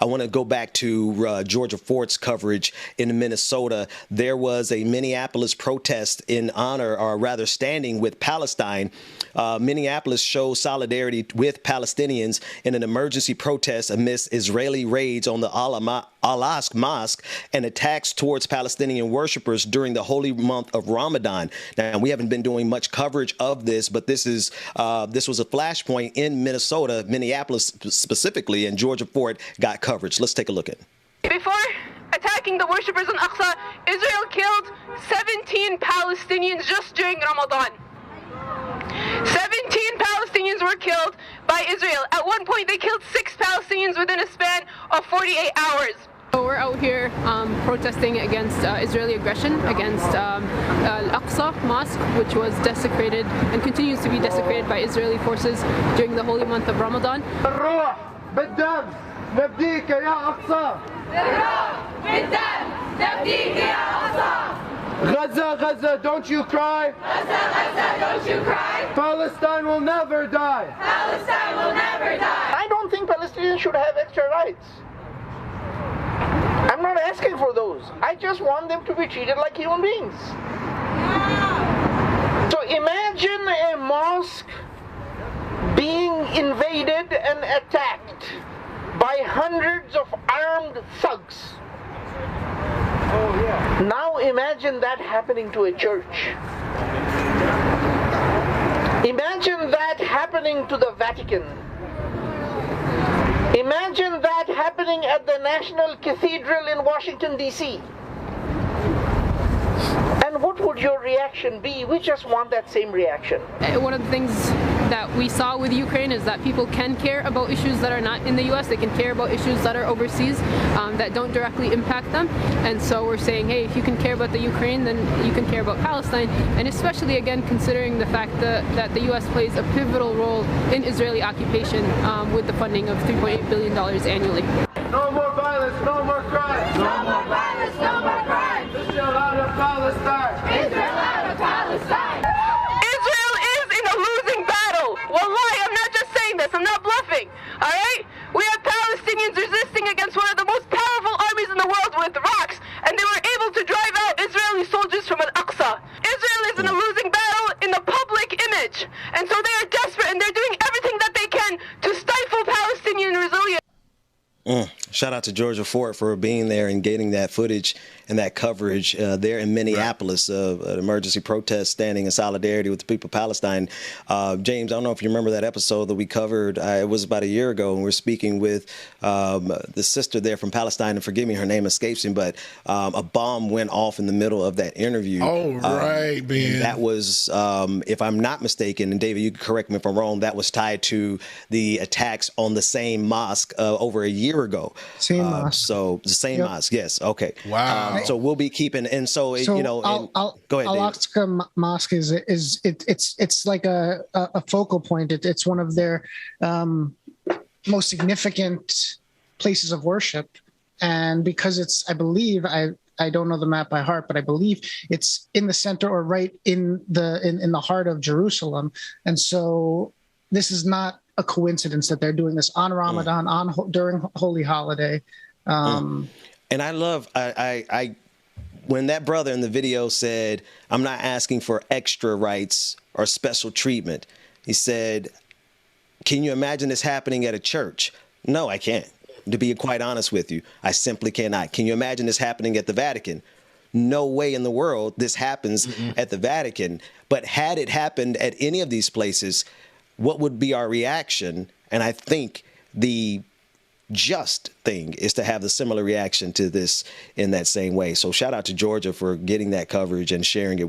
I want to go back to Georgia Fort's coverage in Minnesota. There was a Minneapolis protest in honor, or rather standing with Palestine. Minneapolis shows solidarity with Palestinians in an emergency protest amidst Israeli raids on the Al-Aqsa Mosque and attacks towards Palestinian worshipers during the holy month of Ramadan. Now, we haven't been doing much coverage of this, but this was a flashpoint in Minneapolis specifically, and Georgia Fort got coverage. Let's take a look at it. Before attacking the worshippers in Aqsa, Israel killed 17 Palestinians just during Ramadan. 17 Palestinians were killed by Israel. At one point, they killed 6 Palestinians within a span of 48 hours. We're out here protesting against Israeli aggression against Al-Aqsa Mosque, which was desecrated and continues to be desecrated by Israeli forces during the holy month of Ramadan. Gaza, Gaza, don't you cry. Gaza, Gaza, don't you cry. Palestine will never die. Palestine will never die. I don't think Palestinians should have extra rights. I'm not asking for those. I just want them to be treated like human beings. So imagine a mosque being invaded and attacked by hundreds of armed thugs. Now imagine that happening to a church. Imagine that happening to the Vatican. Imagine that happening at the National Cathedral in Washington, D.C. And what would your reaction be? We just want that same reaction. One of the things that we saw with Ukraine is that people can care about issues that are not in the U.S. They can care about issues that are overseas that don't directly impact them. And so we're saying, hey, if you can care about the Ukraine, then you can care about Palestine. And especially, again, considering the fact that the U.S. plays a pivotal role in Israeli occupation with the funding of $3.8 billion annually. No more violence, no more crime. No more violence, no more crime. Israel out of Palestine. Israel out of Palestine. Israel is in a losing battle. Wallahi, I'm not just saying this. I'm not bluffing. All right? We have Palestinians resisting against one of the most powerful armies in the world with rocks, and they were able to drive out Israeli soldiers from Al-Aqsa. Israel is in a losing battle in the public image, and so they are desperate, and they're doing everything that they can to stifle Palestinian resilience. Shout out to Georgia Fort for being there and getting that footage and that coverage there in Minneapolis of an emergency protest standing in solidarity with the people of Palestine. James, I don't know if you remember that episode that we covered. It was about a year ago, and we were speaking with the sister there from Palestine, and forgive me, her name escapes me, but a bomb went off in the middle of that interview. Oh, right, man. That was, if I'm not mistaken, and David, you can correct me if I'm wrong, that was tied to the attacks on the same mosque over a year ago. Same mosque. So the same mosque, yes. Okay. Wow. So we'll be keeping, and so, you know, go ahead, Al-Aqsa Mosque it's like a focal point. It's one of their most significant places of worship, and because it's, I believe, I don't know the map by heart, but I believe it's in the center or right in the heart of Jerusalem, and so this is not a coincidence that they're doing this on Ramadan, during Holy Holiday. And I love, I when that brother in the video said, I'm not asking for extra rights or special treatment. He said, can you imagine this happening at a church? No, I can't. To be quite honest with you, I simply cannot. Can you imagine this happening at the Vatican? No way in the world this happens at the Vatican. But had it happened at any of these places, what would be our reaction? And I think the just thing is to have the similar reaction to this in that same way. So shout out to Georgia for getting that coverage and sharing it with